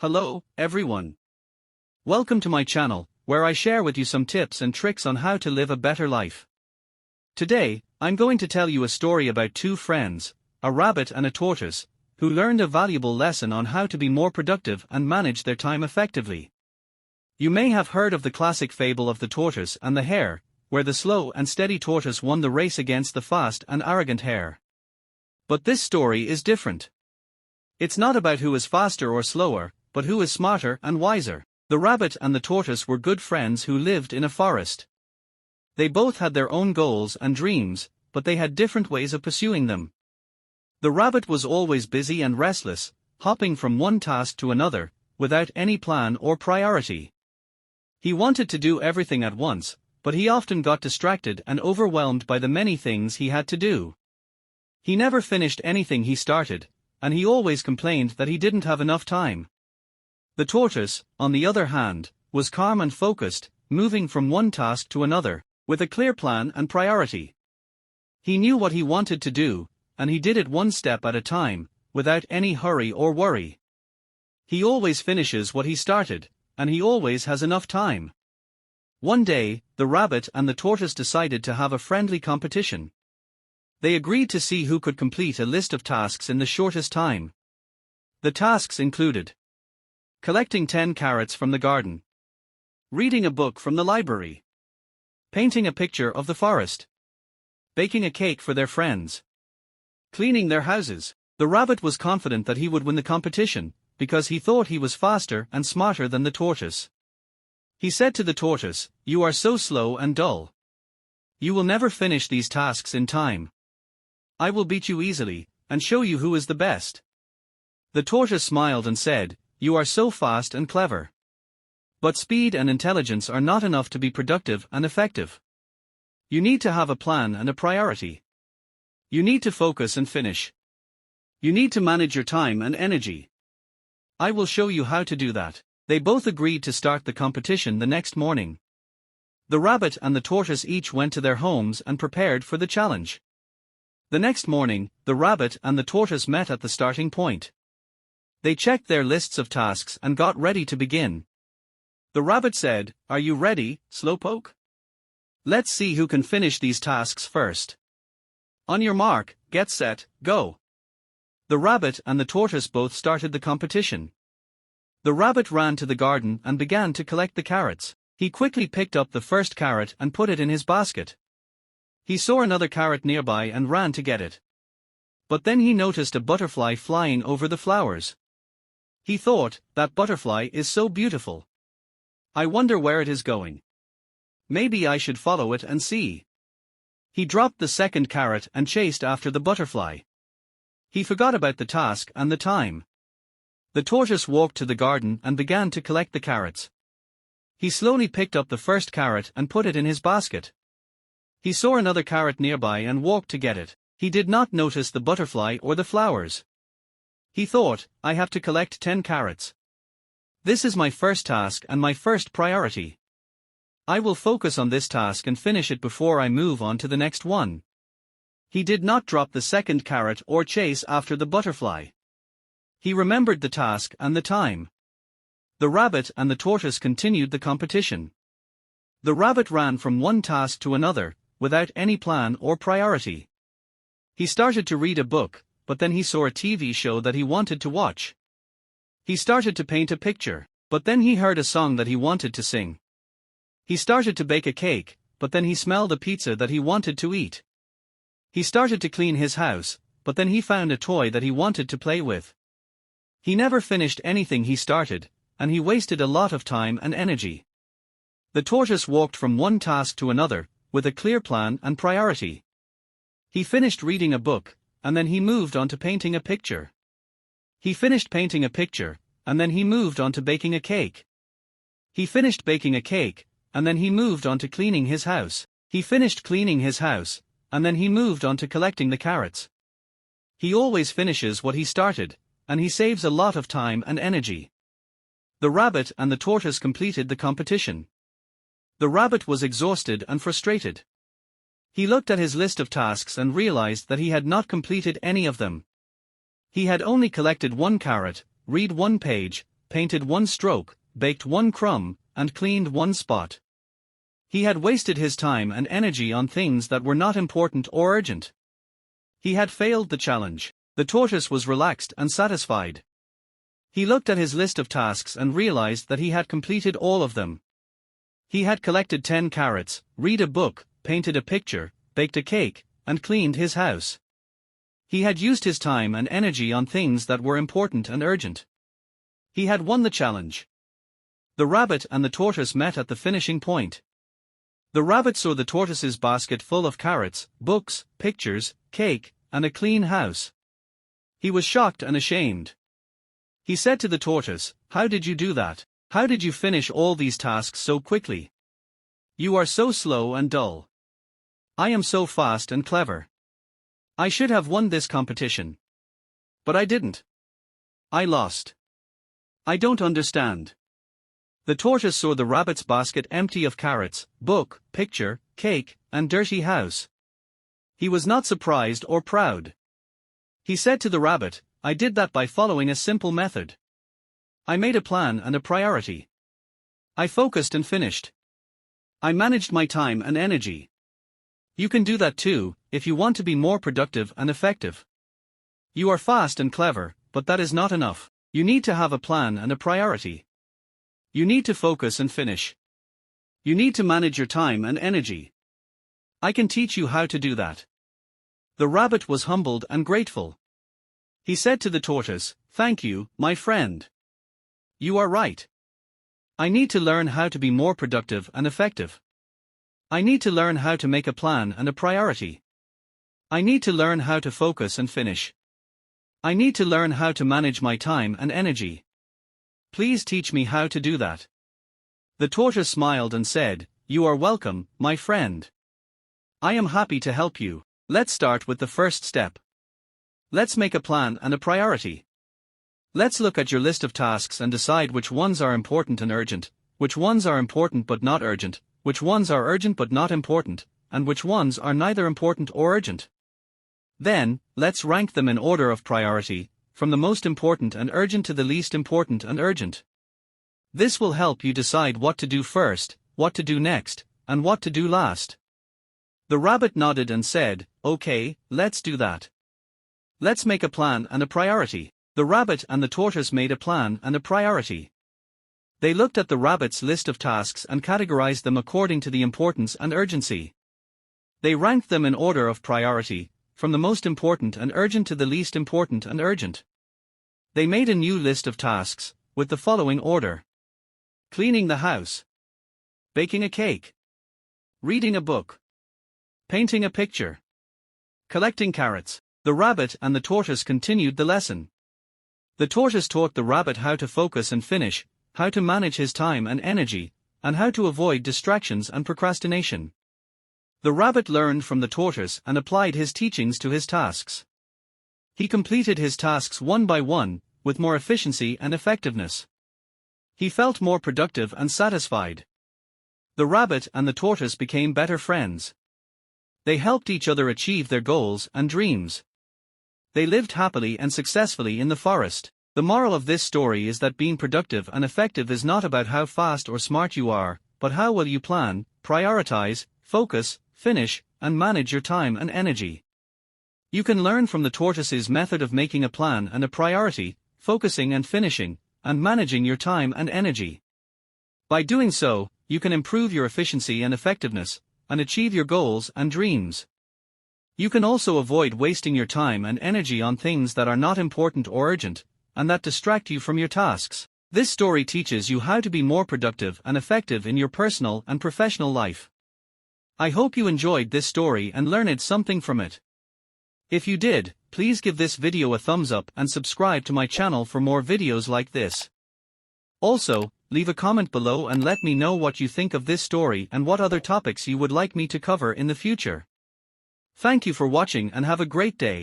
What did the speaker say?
Hello, everyone. Welcome to my channel, where I share with you some tips and tricks on how to live a better life. Today, I'm going to tell you a story about two friends, a rabbit and a tortoise, who learned a valuable lesson on how to be more productive and manage their time effectively. You may have heard of the classic fable of the tortoise and the hare, where the slow and steady tortoise won the race against the fast and arrogant hare. But this story is different. It's not about who is faster or slower, but who is smarter and wiser. The rabbit and the tortoise were good friends who lived in a forest. They both had their own goals and dreams, but they had different ways of pursuing them. The rabbit was always busy and restless, hopping from one task to another, without any plan or priority. He wanted to do everything at once, but he often got distracted and overwhelmed by the many things he had to do. He never finished anything he started, and he always complained that he didn't have enough time. The tortoise, on the other hand, was calm and focused, moving from one task to another, with a clear plan and priority. He knew what he wanted to do, and he did it one step at a time, without any hurry or worry. He always finishes what he started, and he always has enough time. One day, the rabbit and the tortoise decided to have a friendly competition. They agreed to see who could complete a list of tasks in the shortest time. The tasks included collecting 10 carrots from the garden, reading a book from the library, painting a picture of the forest, baking a cake for their friends, cleaning their houses. The rabbit was confident that he would win the competition, because he thought he was faster and smarter than the tortoise. He said to the tortoise, "You are so slow and dull. You will never finish these tasks in time. I will beat you easily, and show you who is the best." The tortoise smiled and said, "You are so fast and clever. But speed and intelligence are not enough to be productive and effective. You need to have a plan and a priority. You need to focus and finish. You need to manage your time and energy. I will show you how to do that." They both agreed to start the competition the next morning. The rabbit and the tortoise each went to their homes and prepared for the challenge. The next morning, the rabbit and the tortoise met at the starting point. They checked their lists of tasks and got ready to begin. The rabbit said, "Are you ready, Slowpoke? Let's see who can finish these tasks first. On your mark, get set, go." The rabbit and the tortoise both started the competition. The rabbit ran to the garden and began to collect the carrots. He quickly picked up the first carrot and put it in his basket. He saw another carrot nearby and ran to get it. But then he noticed a butterfly flying over the flowers. He thought, "That butterfly is so beautiful. I wonder where it is going. Maybe I should follow it and see." He dropped the second carrot and chased after the butterfly. He forgot about the task and the time. The tortoise walked to the garden and began to collect the carrots. He slowly picked up the first carrot and put it in his basket. He saw another carrot nearby and walked to get it. He did not notice the butterfly or the flowers. He thought, "I have to collect 10 carrots. This is my first task and my first priority. I will focus on this task and finish it before I move on to the next one." He did not drop the second carrot or chase after the butterfly. He remembered the task and the time. The rabbit and the tortoise continued the competition. The rabbit ran from one task to another, without any plan or priority. He started to read a book, but then he saw a TV show that he wanted to watch. He started to paint a picture, but then he heard a song that he wanted to sing. He started to bake a cake, but then he smelled a pizza that he wanted to eat. He started to clean his house, but then he found a toy that he wanted to play with. He never finished anything he started, and he wasted a lot of time and energy. The tortoise walked from one task to another, with a clear plan and priority. He finished reading a book, and then he moved on to painting a picture. He finished painting a picture, and then he moved on to baking a cake. He finished baking a cake, and then he moved on to cleaning his house. He finished cleaning his house, and then he moved on to collecting the carrots. He always finishes what he started, and he saves a lot of time and energy. The rabbit and the tortoise completed the competition. The rabbit was exhausted and frustrated. He looked at his list of tasks and realized that he had not completed any of them. He had only collected one carrot, read one page, painted one stroke, baked one crumb, and cleaned one spot. He had wasted his time and energy on things that were not important or urgent. He had failed the challenge. The tortoise was relaxed and satisfied. He looked at his list of tasks and realized that he had completed all of them. He had collected 10 carrots, read a book, painted a picture, baked a cake, and cleaned his house. He had used his time and energy on things that were important and urgent. He had won the challenge. The rabbit and the tortoise met at the finishing point. The rabbit saw the tortoise's basket full of carrots, books, pictures, cake, and a clean house. He was shocked and ashamed. He said to the tortoise, "How did you do that? How did you finish all these tasks so quickly? You are so slow and dull. I am so fast and clever. I should have won this competition. But I didn't. I lost. I don't understand." The tortoise saw the rabbit's basket empty of carrots, book, picture, cake, and dirty house. He was not surprised or proud. He said to the rabbit, "I did that by following a simple method. I made a plan and a priority. I focused and finished. I managed my time and energy. You can do that too, if you want to be more productive and effective. You are fast and clever, but that is not enough. You need to have a plan and a priority. You need to focus and finish. You need to manage your time and energy. I can teach you how to do that." The rabbit was humbled and grateful. He said to the tortoise, "Thank you, my friend. You are right. I need to learn how to be more productive and effective. I need to learn how to make a plan and a priority. I need to learn how to focus and finish. I need to learn how to manage my time and energy. Please teach me how to do that." The tortoise smiled and said, "You are welcome, my friend. I am happy to help you. Let's start with the first step. Let's make a plan and a priority. Let's look at your list of tasks and decide which ones are important and urgent, which ones are important but not urgent, which ones are urgent but not important, and which ones are neither important or urgent. Then, let's rank them in order of priority, from the most important and urgent to the least important and urgent. This will help you decide what to do first, what to do next, and what to do last." The rabbit nodded and said, "Okay, let's do that. Let's make a plan and a priority." The rabbit and the tortoise made a plan and a priority. They looked at the rabbit's list of tasks and categorized them according to the importance and urgency. They ranked them in order of priority, from the most important and urgent to the least important and urgent. They made a new list of tasks, with the following order: cleaning the house, baking a cake, reading a book, painting a picture, collecting carrots. The rabbit and the tortoise continued the lesson. The tortoise taught the rabbit how to focus and finish, how to manage his time and energy, and how to avoid distractions and procrastination. The rabbit learned from the tortoise and applied his teachings to his tasks. He completed his tasks one by one, with more efficiency and effectiveness. He felt more productive and satisfied. The rabbit and the tortoise became better friends. They helped each other achieve their goals and dreams. They lived happily and successfully in the forest. The moral of this story is that being productive and effective is not about how fast or smart you are, but how well you plan, prioritize, focus, finish, and manage your time and energy. You can learn from the tortoise's method of making a plan and a priority, focusing and finishing, and managing your time and energy. By doing so, you can improve your efficiency and effectiveness, and achieve your goals and dreams. You can also avoid wasting your time and energy on things that are not important or urgent, and that distract you from your tasks. This story teaches you how to be more productive and effective in your personal and professional life. I hope you enjoyed this story and learned something from it. If you did, please give this video a thumbs up and subscribe to my channel for more videos like this. Also, leave a comment below and let me know what you think of this story and what other topics you would like me to cover in the future. Thank you for watching and have a great day.